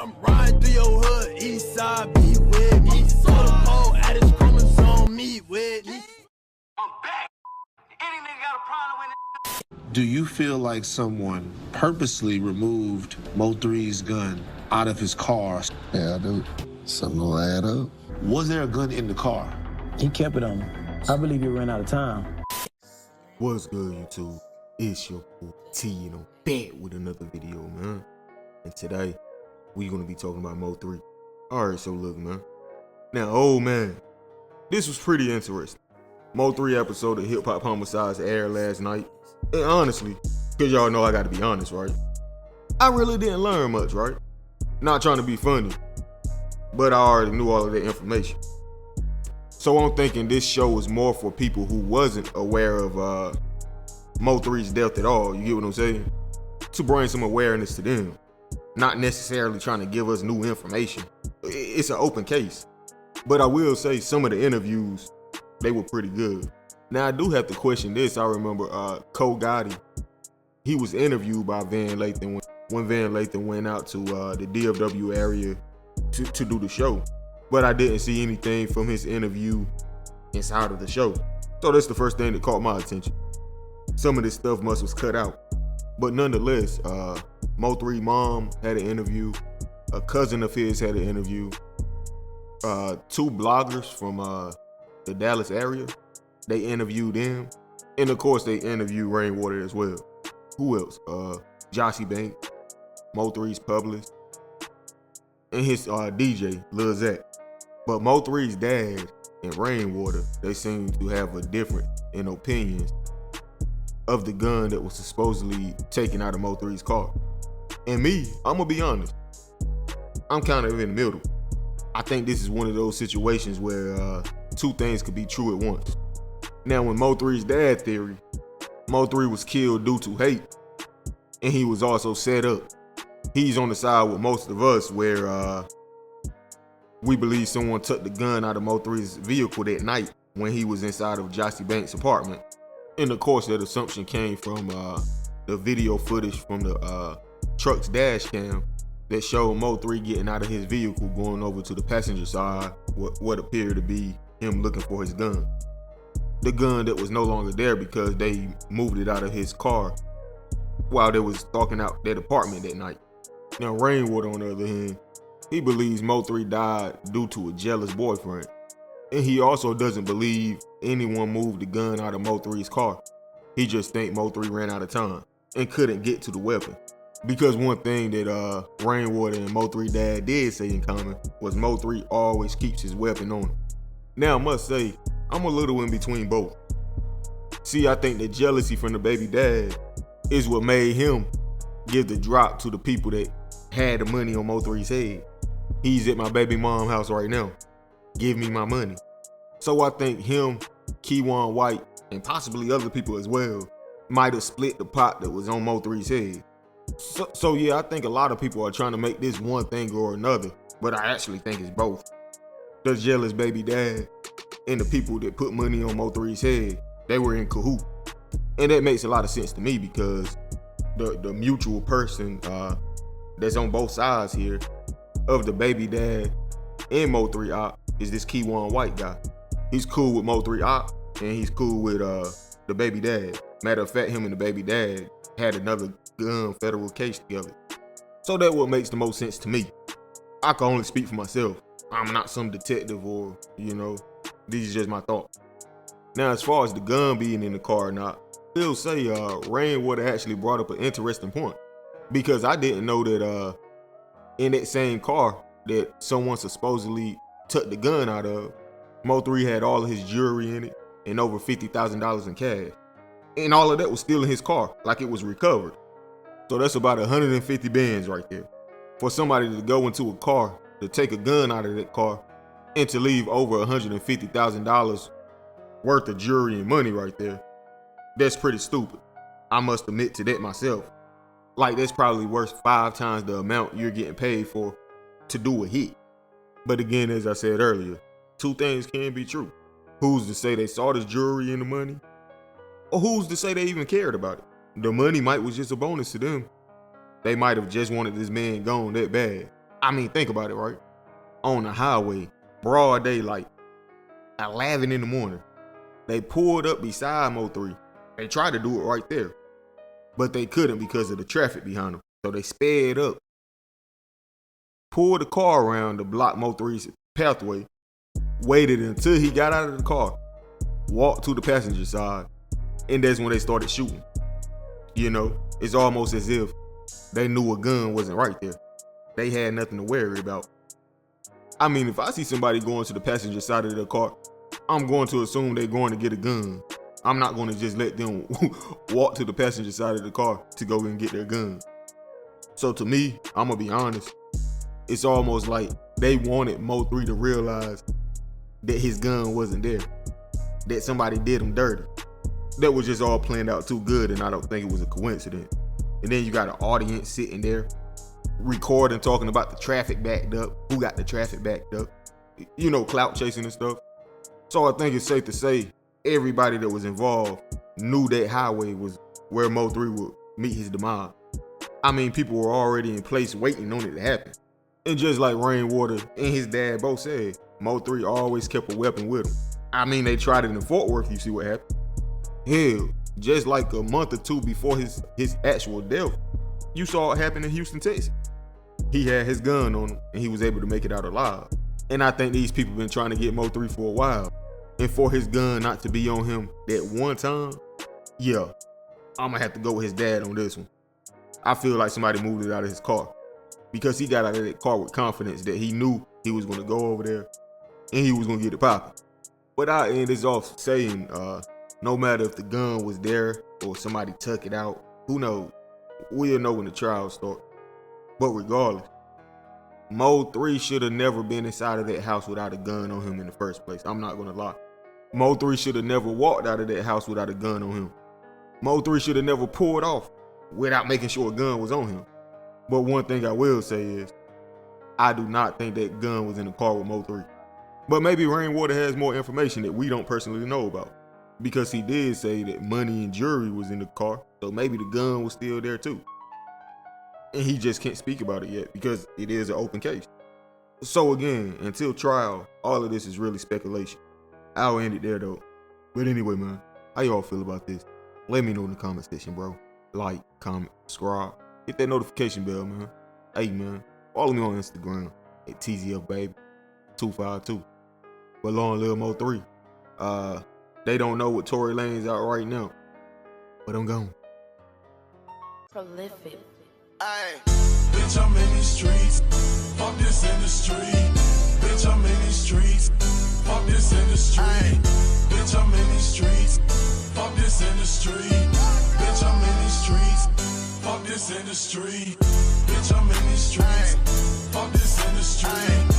I'm riding through your hood, east side, be with me. So the pole at his chromosome, meet with me. I'm back. Any nigga got a problem with it? Do you feel like someone purposely removed Mo3's gun out of his car? Yeah, I do. Something will add up. Was there a gun in the car? He kept it on him. I believe he ran out of time. What's good, YouTube? It's your boy T, and I'm back with another video, man. And today, we're gonna be talking about Mo3. Alright, so look, man. Now, oh man, this was pretty interesting. Mo3 episode of Hip Hop Homicides aired last night. And honestly, cause y'all know I gotta be honest, right? I really didn't learn much, right? Not trying to be funny, but I already knew all of that information. So I'm thinking this show was more for people who wasn't aware of Mo3's death at all, you get what I'm saying? To bring some awareness to them. Not necessarily trying to give us new information. It's an open case. But I will say some of the interviews, they were pretty good. Now I do have to question this. I remember Cole Gotti, he was interviewed by Van Lathan when Van Lathan went out to the DFW area to do the show. But I didn't see anything from his interview inside of the show. So that's the first thing that caught my attention. Some of this stuff must was cut out. But nonetheless, Mo3 mom had an interview. A cousin of his had an interview. Two bloggers from the Dallas area, they interviewed them. And of course they interviewed Rainwater as well. Who else? Joshy Banks, Mo3's publicist, and his DJ, Lil Zach. But Mo3's dad and Rainwater, they seem to have a difference in opinions of the gun that was supposedly taken out of Mo3's car. And me, I'm gonna be honest, I'm kind of in the middle. I think this is one of those situations where two things could be true at once. Now, when Mo3's dad theory, Mo3 was killed due to hate, and he was also set up. He's on the side with most of us where we believe someone took the gun out of Mo3's vehicle that night when he was inside of Joshy Banks' apartment. And of course, that assumption came from the video footage from the truck's dash cam that showed Mo3 getting out of his vehicle, going over to the passenger side, what appeared to be him looking for his gun. The gun that was no longer there because they moved it out of his car while they was stalking out that apartment that night. Now, Rainwater, on the other hand, he believes Mo3 died due to a jealous boyfriend. And he also doesn't believe anyone moved the gun out of Mo3's car. He just think Mo3 ran out of time and couldn't get to the weapon. Because one thing that Rainwater and Mo3 dad did say in common was Mo3 always keeps his weapon on him. Now, I must say, I'm a little in between both. See, I think the jealousy from the baby dad is what made him give the drop to the people that had the money on Mo3's head. He's at my baby mom house right now. Give me my money. So I think him, Keywan White, and possibly other people as well might have split the pot that was on Mo3's head. So yeah, I think a lot of people are trying to make this one thing or another, but I actually think it's both. The jealous baby dad and the people that put money on Mo3's head, they were in cahoots. And that makes a lot of sense to me because the mutual person that's on both sides here of the baby dad and Mo3 Op is this Keywan White guy. He's cool with Mo3 Op and he's cool with the baby dad. Matter of fact, him and the baby dad had another gun federal case together. So that's what makes the most sense to me. I can only speak for myself. I'm not some detective or, you know, these are just my thoughts. Now, as far as the gun being in the car or not, I'll say Rainwater actually brought up an interesting point. Because I didn't know that in that same car that someone supposedly took the gun out of, Mo3 had all of his jewelry in it and over $50,000 in cash. And all of that was still in his car, like it was recovered. So that's about 150 bands right there. For somebody to go into a car, to take a gun out of that car, and to leave over $150,000 worth of jewelry and money right there, that's pretty stupid. I must admit to that myself. Like, that's probably worth 5 times the amount you're getting paid for to do a hit. But again, as I said earlier, two things can be true. Who's to say they saw this jewelry and the money? Or who's to say they even cared about it? The money might was just a bonus to them. They might have just wanted this man gone that bad. I mean, think about it, right? On the highway, broad day, like 11 in the morning. They pulled up beside Mo3. They tried to do it right there, but they couldn't because of the traffic behind them. So they sped up, pulled the car around to block Mo3's pathway, waited until he got out of the car, walked to the passenger side, and that's when they started shooting. You know, it's almost as if they knew a gun wasn't right there. They had nothing to worry about. I mean, if I see somebody going to the passenger side of their car, I'm going to assume they're going to get a gun. I'm not going to just let them walk to the passenger side of the car to go and get their gun. So to me, I'm going to be honest, it's almost like they wanted Mo3 to realize that his gun wasn't there, that somebody did him dirty. That was just all planned out too good, and I don't think it was a coincidence. And then you got an audience sitting there recording, talking about the traffic backed up, who got the traffic backed up, you know, clout chasing and stuff. So I think it's safe to say everybody that was involved knew that highway was where Mo3 would meet his demise. I mean, people were already in place waiting on it to happen. And just like Rainwater and his dad both said, Mo3 always kept a weapon with him. I mean, they tried it in Fort Worth, you see what happened. Hell, just like a month or two before his actual death, you saw it happen in Houston, Texas. He had his gun on him and he was able to make it out alive. And I think these people been trying to get Mo3 for a while. And for his gun not to be on him that one time, yeah, I'm gonna have to go with his dad on this one. I feel like somebody moved it out of his car because he got out of that car with confidence that he knew he was gonna go over there and he was gonna get it popping. But I end this off saying, no matter if the gun was there or somebody took it out, who knows? We'll know when the trial starts. But regardless, Mo3 should have never been inside of that house without a gun on him in the first place. I'm not gonna lie. Mo3 should have never walked out of that house without a gun on him. Mo3 should have never pulled off without making sure a gun was on him. But one thing I will say is, I do not think that gun was in the car with Mo3. But maybe Rainwater has more information that we don't personally know about, because he did say that money and jewelry was in the car, so maybe the gun was still there too. And he just can't speak about it yet because it is an open case. So again, until trial, all of this is really speculation. I'll end it there though. But anyway, man, how y'all feel about this? Let me know in the comment section, bro. Like, comment, subscribe, hit that notification bell, man. Hey, man, follow me on Instagram at Teezy baby 252. But long live Mo3. They don't know what Tory Lane's out right now, but I'm gone. Prolific. Ay. Bitch, I'm in these streets. Fuck this industry. Bitch, I'm in these streets. Fuck this industry. Ay. Bitch, I'm in these streets. Fuck this industry. Bitch, I'm in these streets. Fuck this industry. Bitch, I'm in these streets. Fuck this industry.